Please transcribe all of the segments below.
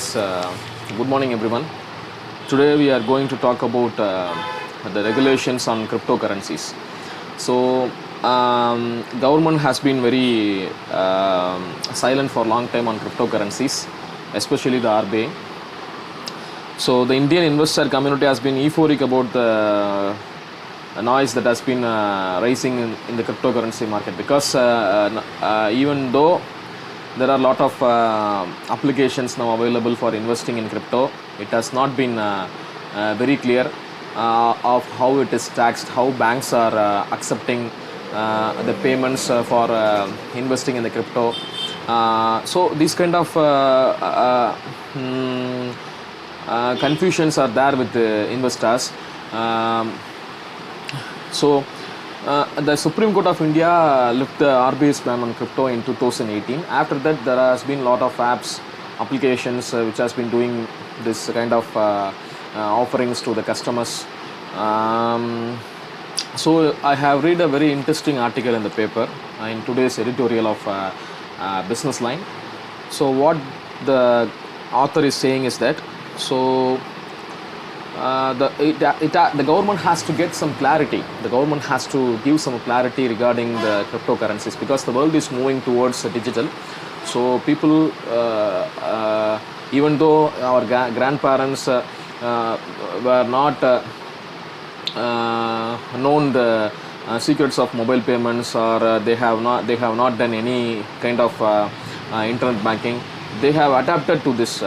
Yes, good morning everyone. Today we are going to talk about the regulations on cryptocurrencies. So, government has been very silent for a long time on cryptocurrencies, especially the RBI. So, the Indian investor community has been euphoric about the noise that has been rising in the cryptocurrency market because even though there are a lot of applications now available for investing in crypto, it has not been very clear of how it is taxed, how banks are accepting the payments for investing in the crypto. So these kind of confusions are there with the investors. The Supreme Court of India lifted the RBI's ban on crypto in 2018. After that, there has been a lot of apps, applications which has been doing this kind of offerings to the customers. So I have read a very interesting article in the paper in today's editorial of Business Line. So what the author is saying is that the government has to get some clarity. The government has to give some clarity regarding the cryptocurrencies because the world is moving towards digital. So people, even though our grandparents were not known the secrets of mobile payments, or they have not done any kind of internet banking, they have adapted to this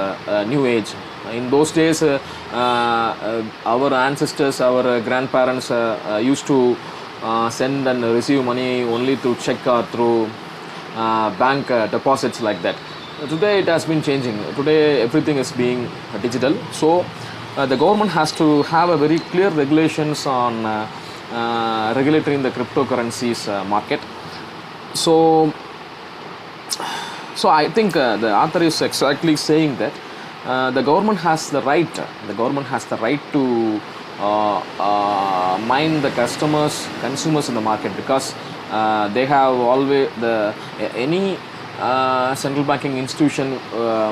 new age. In those days, our ancestors, our grandparents used to send and receive money only through check or through bank deposits like that. Today it has been changing. Today everything is being digital. So the government has to have a very clear regulations on regulating the cryptocurrencies market. So I think the author is exactly saying that the government has the right. The government has the right to mind the consumers in the market because they have always any central banking institution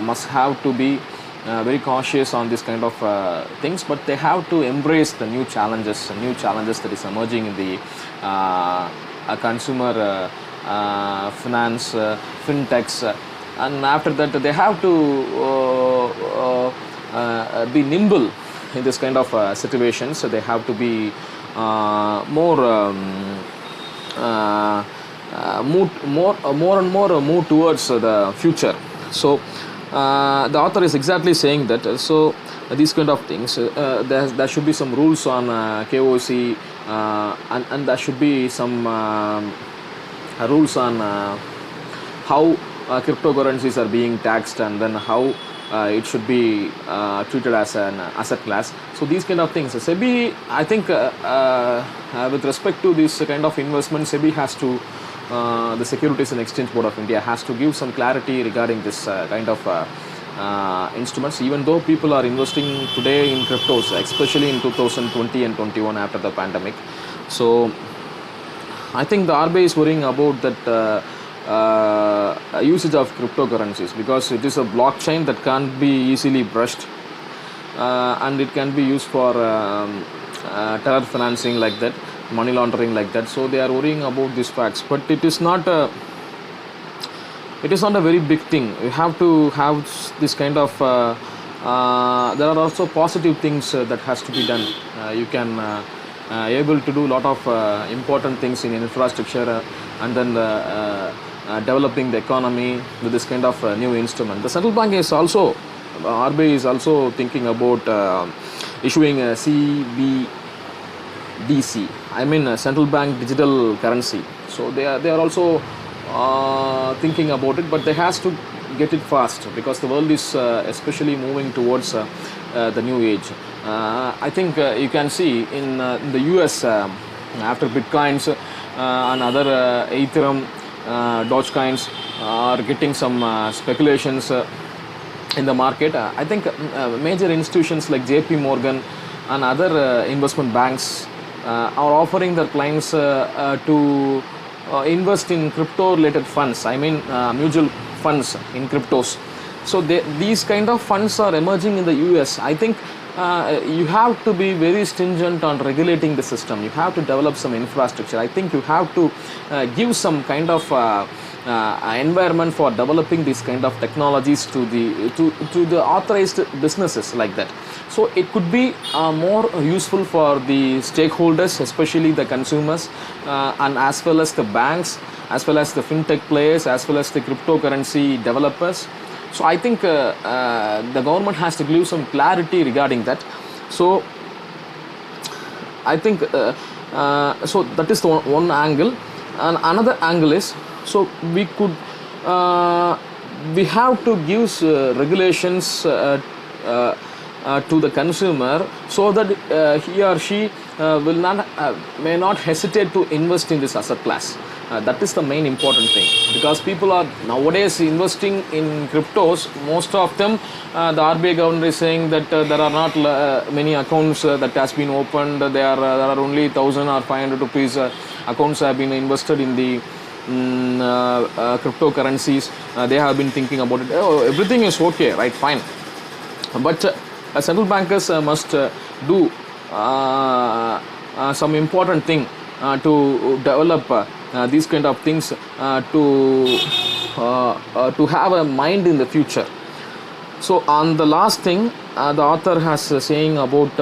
must have to be very cautious on this kind of things, but they have to embrace the new challenges that is emerging in the consumer finance, fintechs. And after that, they have to be nimble in this kind of situations. So they have to be more move towards the future. So the author is exactly saying that. So these kind of things, there should be some rules on KYC, and there should be some rules on how cryptocurrencies are being taxed, and then how it should be treated as an asset class. So these kind of things, SEBI, I think with respect to this kind of investment, SEBI has to, the Securities and Exchange Board of India has to give some clarity regarding this kind of instruments. Even though people are investing today in cryptos, especially in 2020 and 21 after the pandemic. So I think the RBI is worrying about that usage of cryptocurrencies because it is a blockchain that can't be easily brushed, and it can be used for terror financing like that, money laundering like that. So they are worrying about these facts, but it is not a very big thing. You have to have this kind of there are also positive things that has to be done. You can able to do a lot of important things in infrastructure, and then developing the economy with this kind of new instrument. The central bank is also, RBI is also thinking about issuing a CBDC, I mean a central bank digital currency. So they are also thinking about it, but they has to get it fast because the world is especially moving towards the new age. I think you can see in the US, after Bitcoins and other Ethereum, Dogecoins are getting some speculations in the market. I think major institutions like JP Morgan and other investment banks are offering their clients to invest in crypto related funds, I mean mutual funds in cryptos. So these kind of funds are emerging in the US. I think you have to be very stringent on regulating the system. You have to develop some infrastructure. I think you have to give some kind of environment for developing these kind of technologies to the authorized businesses like that. So it could be more useful for the stakeholders, especially the consumers, and as well as the banks, as well as the fintech players, as well as the cryptocurrency developers. So I think the government has to give some clarity regarding that. So I think so that is the one angle, and another angle is, so we could we have to give regulations to the consumer, so that he or she will not may not hesitate to invest in this asset class. That is the main important thing, because people are nowadays investing in cryptos. Most of them, the RBI governor is saying that there are not many accounts that has been opened. There are only 1,000 or 500 rupees accounts have been invested in the cryptocurrencies. They have been thinking about it. Oh, everything is okay, right? Fine. But central bankers must do some important thing to develop these kind of things to have a mind in the future. So on the last thing, the author has saying about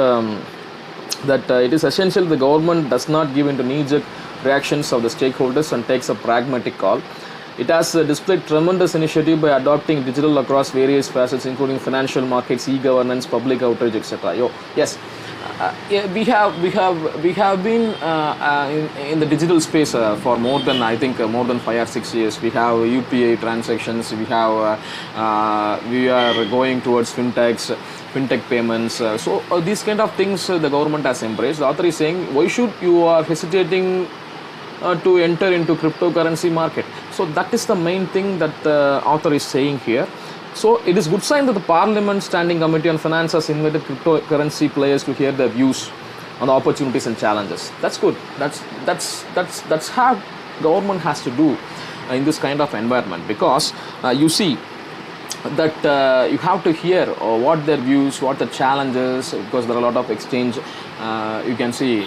that it is essential the government does not give into knee-jerk reactions of the stakeholders and takes a pragmatic call. It has displayed tremendous initiative by adopting digital across various facets, including financial markets, e-governance, public outrage, etc. Yes, yeah, we have been in the digital space for more than, I think, more than 5 or 6 years. We have UPI transactions. We are going towards fintech payments. So these kind of things the government has embraced. The author is saying, why should you are hesitating to enter into cryptocurrency market? So that is the main thing that the author is saying here. So it is good sign that the Parliament Standing Committee on Finance has invited cryptocurrency players to hear their views on the opportunities and challenges. That's good. That's how government has to do in this kind of environment, because you see that you have to hear what their views, what the challenges, because there are a lot of exchange. You can see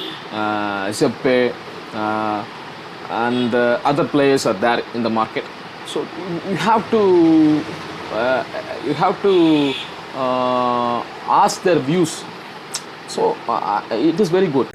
Zeppe and other players are there in the market. So you have to ask their views. So it is very good.